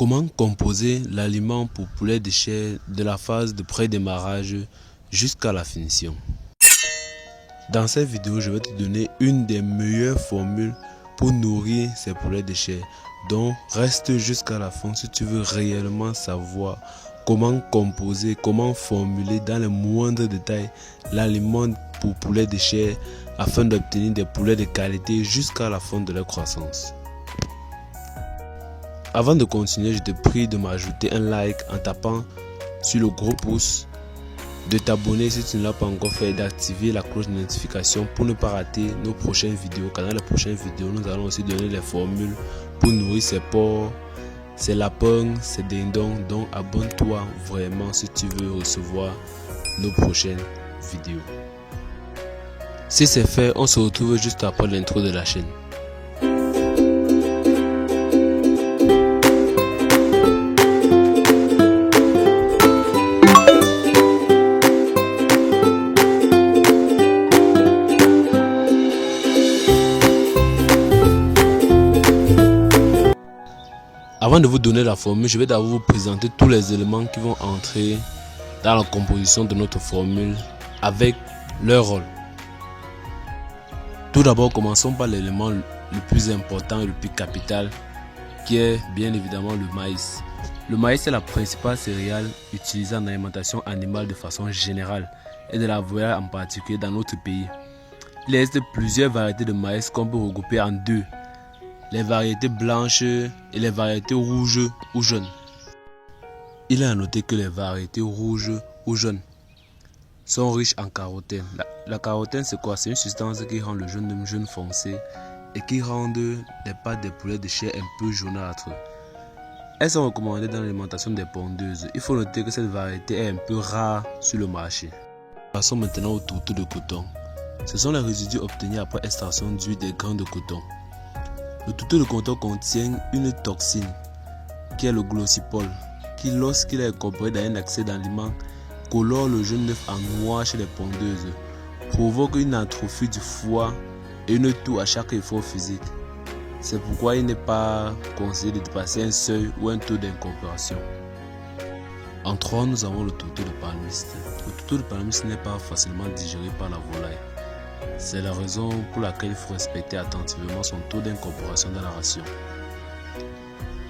Comment composer l'aliment pour poulet de chair de la phase de pré-démarrage jusqu'à la finition? Dans cette vidéo, je vais te donner une des meilleures formules pour nourrir ces poulets de chair. Donc reste jusqu'à la fin si tu veux réellement savoir comment composer, comment formuler dans les moindres détails l'aliment pour poulet de chair afin d'obtenir des poulets de qualité jusqu'à la fin de leur croissance. Avant de continuer, je te prie de m'ajouter un like en tapant sur le gros pouce, de t'abonner si tu ne l'as pas encore fait et d'activer la cloche de notification pour ne pas rater nos prochaines vidéos. Car dans les prochaines vidéos, nous allons aussi donner les formules pour nourrir ces porcs, ces lapins, ces dindons. Donc abonne-toi vraiment si tu veux recevoir nos prochaines vidéos. Si c'est fait, on se retrouve juste après l'intro de la chaîne. Avant de vous donner la formule, je vais d'abord vous présenter tous les éléments qui vont entrer dans la composition de notre formule avec leur rôle. Tout d'abord, commençons par l'élément le plus important et le plus capital qui est bien évidemment le maïs. Le maïs est la principale céréale utilisée en alimentation animale de façon générale et de la volaille en particulier dans notre pays. Il existe plusieurs variétés de maïs qu'on peut regrouper en deux: les variétés blanches et les variétés rouges ou jaunes. Il est à noter que les variétés rouges ou jaunes sont riches en carotène. La carotène, c'est quoi? C'est une substance qui rend le jaune foncé et qui rend les pattes des poulets de chair un peu jaunâtres. Elles sont recommandées dans l'alimentation des pondeuses. Il faut noter que cette variété est un peu rare sur le marché. Passons maintenant au tourteau de coton. Ce sont les résidus obtenus après extraction d'huile des grains de coton. Le tourteau de coton contient une toxine qui est le glossipol, qui lorsqu'il est incorporé dans un excès d'aliments colore le jaune d'œuf en noir chez les pondeuses, provoque une atrophie du foie et une toux à chaque effort physique. C'est pourquoi il n'est pas conseillé de dépasser un seuil ou un taux d'incorporation. En 3, nous avons le tourteau de palmiste. Le tourteau de palmiste n'est pas facilement digéré par la volaille. C'est la raison pour laquelle il faut respecter attentivement son taux d'incorporation dans la ration.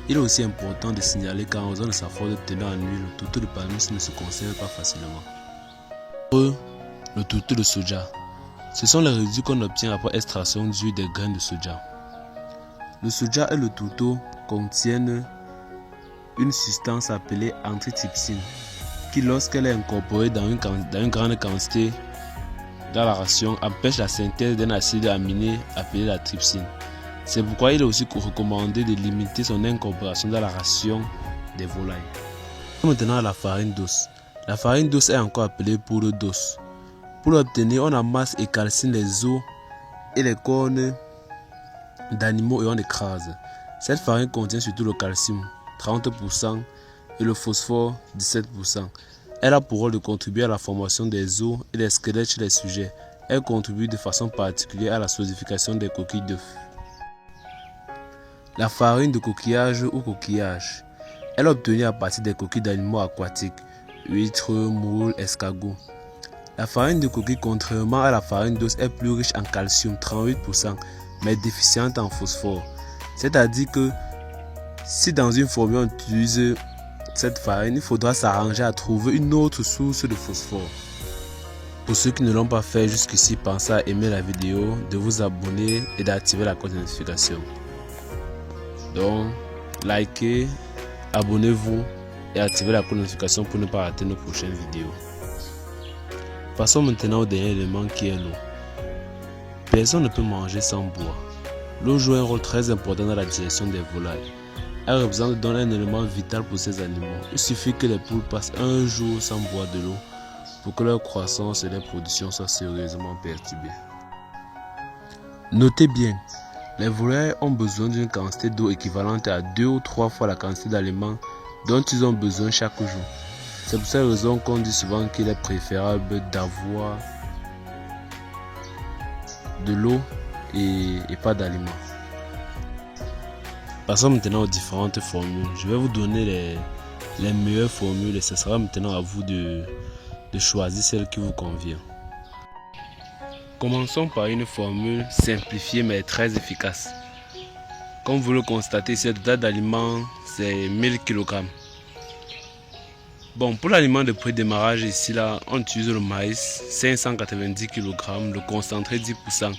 Il est aussi important de signaler qu'en raison de sa forte teneur en huile, le tourteau de palmiste ne se conserve pas facilement. Le tourteau de soja. Ce sont les résidus qu'on obtient après extraction d'huile des graines de soja. Le soja et le tourteau contiennent une substance appelée antitrypsine qui, lorsqu'elle est incorporée dans une grande quantité dans la ration, empêche la synthèse d'un acide aminé appelé la trypsine. C'est pourquoi il est aussi recommandé de limiter son incorporation dans la ration des volailles. Maintenant à la farine d'os. La farine d'os est encore appelée poudre d'os. Pour l'obtenir, on amasse et calcine les os et les cornes d'animaux et on écrase. Cette farine contient surtout le calcium, 30%, et le phosphore, 17%. Elle a pour rôle de contribuer à la formation des os et des squelettes chez les sujets. Elle contribue de façon particulière à la solidification des coquilles d'œufs. La farine de coquillage ou coquillage. Elle est obtenue à partir des coquilles d'animaux aquatiques, huîtres, moules, escargots. La farine de coquille, contrairement à la farine d'os, est plus riche en calcium, 38%, mais déficiente en phosphore. C'est-à-dire que si dans une formule on utilise cette farine, il faudra s'arranger à trouver une autre source de phosphore. Pour ceux qui ne l'ont pas fait jusqu'ici, pensez à aimer la vidéo, de vous abonner et d'activer la cloche de notification. Donc, likez, abonnez-vous et activez la cloche de notification pour ne pas rater nos prochaines vidéos. Passons maintenant au dernier élément qui est l'eau. Personne ne peut manger sans boire. L'eau joue un rôle très important dans la digestion des volailles. Elle représente donc un élément vital pour ces animaux. Il suffit que les poules passent un jour sans boire de l'eau pour que leur croissance et leur production soient sérieusement perturbées. Notez bien, les volailles ont besoin d'une quantité d'eau équivalente à 2 ou 3 fois la quantité d'aliments dont ils ont besoin chaque jour. C'est pour cette raison qu'on dit souvent qu'il est préférable d'avoir de l'eau et pas d'aliments. Passons maintenant aux différentes formules. Je vais vous donner les meilleures formules et ce sera maintenant à vous de choisir celle qui vous convient. Commençons par une formule simplifiée mais très efficace. Comme vous le constatez, ce total d'aliments c'est 1000 kg. Bon, pour l'aliment de pré-démarrage ici là, on utilise le maïs 590 kg, le concentré 10%,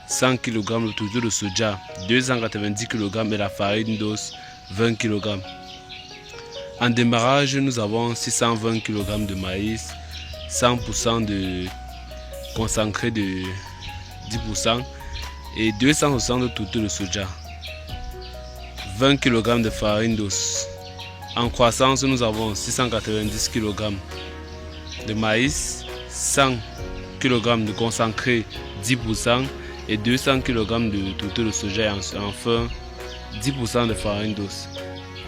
100 kg, le tourteau de soja 290 kg et la farine d'os 20 kg. En démarrage, nous avons 620 kg de maïs, 100% de concentré de 10% et 260 de tourteau de soja, 20 kg de farine d'os. En croissance, nous avons 690 kg de maïs, 100 kg de concentré 10% et 200 kg de tourteau de soja et enfin 10% de farine d'os.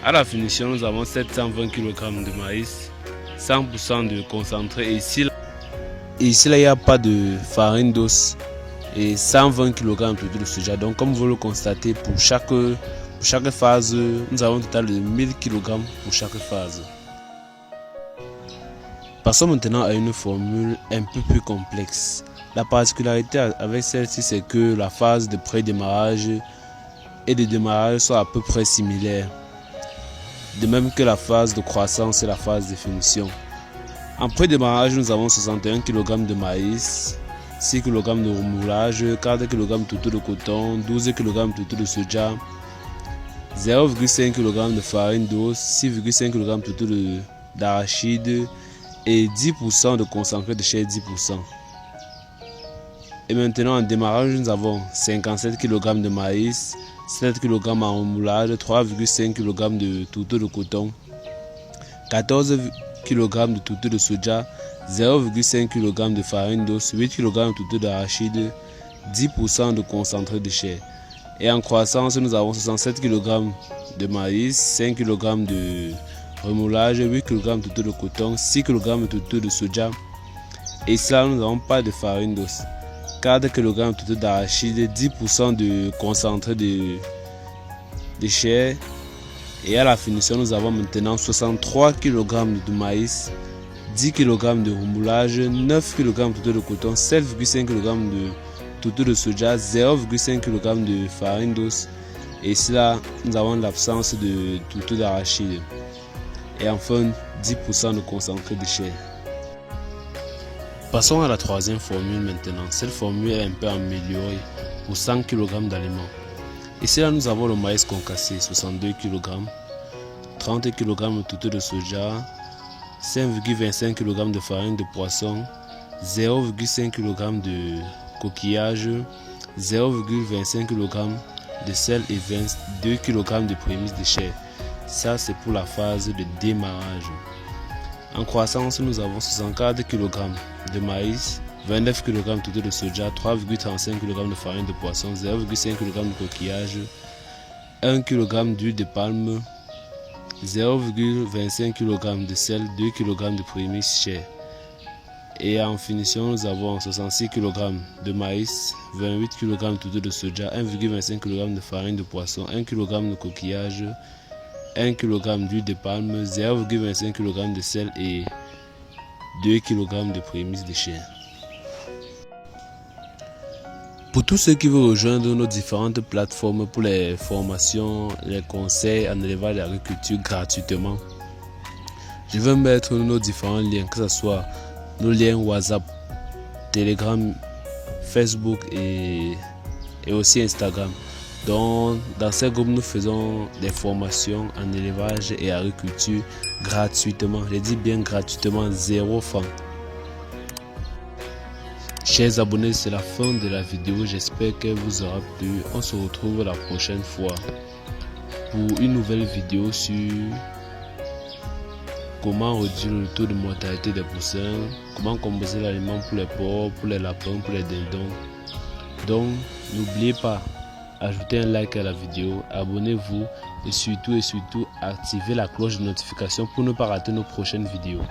À la finition, nous avons 720 kg de maïs, 100% de concentré et ici il n'y a pas de farine d'os et 120 kg de tourteau de soja. Donc comme vous le constatez, pour chaque phase, nous avons un total de 1000 kg pour chaque phase. Passons maintenant à une formule un peu plus complexe. La particularité avec celle-ci, c'est que la phase de pré-démarrage et de démarrage sont à peu près similaires. De même que la phase de croissance et la phase de finition. En pré-démarrage, nous avons 61 kg de maïs, 6 kg de remoulage, 4 kg de tourteau de coton, 12 kg de tourteau de soja, 0,5 kg de farine d'os, 6,5 kg de tourteau d'arachide et 10% de concentré de chai 10%. Et maintenant en démarrage, nous avons 57 kg de maïs, 7 kg en remoulage, 3,5 kg de tourteau de coton, 14 kg de tourteau de soja, 0,5 kg de farine d'os, 8 kg de tourteau d'arachide, 10% de concentré de chai. Et en croissance, nous avons 67 kg de maïs, 5 kg de remoulage, 8 kg de tourteau de coton, 6 kg de tourteau de soja. Et ça, nous n'avons pas de farine d'os. 4 kg de tourteau d'arachide, 10% de concentré de chair. Et à la finition, nous avons maintenant 63 kg de maïs, 10 kg de remoulage, 9 kg de tourteau de coton, 7,5 kg de tourteau de soja, 0,5 kg de farine d'os. Et cela, nous avons l'absence de tourteau d'arachide. Et enfin, 10% de concentré de chair. Passons à la troisième formule maintenant. Cette formule est un peu améliorée pour 100 kg d'aliments. Ici là, nous avons le maïs concassé, 62 kg, 30 kg de tourteau de soja, 5,25 kg de farine de poisson, 0,5 kg de coquillage, 0,25 kg de sel et 22 kg de prémices de chair. Ça, c'est pour la phase de démarrage. En croissance, nous avons 64 kg de maïs, 29 kg de tourteau de soja, 3,35 kg de farine de poisson, 0,5 kg de coquillage, 1 kg d'huile de palme, 0,25 kg de sel, 2 kg de prémices chair. Et en finition, nous avons 66 kg de maïs, 28 kg de tourteau de soja, 1,25 kg de farine de poisson, 1 kg de coquillage, 1 kg d'huile de palme, 0,25 kg de sel et 2 kg de prémices de chair. Pour tous ceux qui veulent rejoindre nos différentes plateformes pour les formations, les conseils en élevage et agriculture gratuitement, je vais mettre nos différents liens, que ce soit nos liens WhatsApp, Telegram, Facebook et aussi Instagram. Donc, dans ces groupes, nous faisons des formations en élevage et agriculture gratuitement. Je dis bien gratuitement, 0 francs. Chers abonnés, c'est la fin de la vidéo. J'espère qu'elle vous aura plu. On se retrouve la prochaine fois pour une nouvelle vidéo sur comment réduire le taux de mortalité des poussins, comment composer l'aliment pour les porcs, pour les lapins, pour les dindons. Donc, n'oubliez pas, ajoutez un like à la vidéo, abonnez-vous et surtout activez la cloche de notification pour ne pas rater nos prochaines vidéos.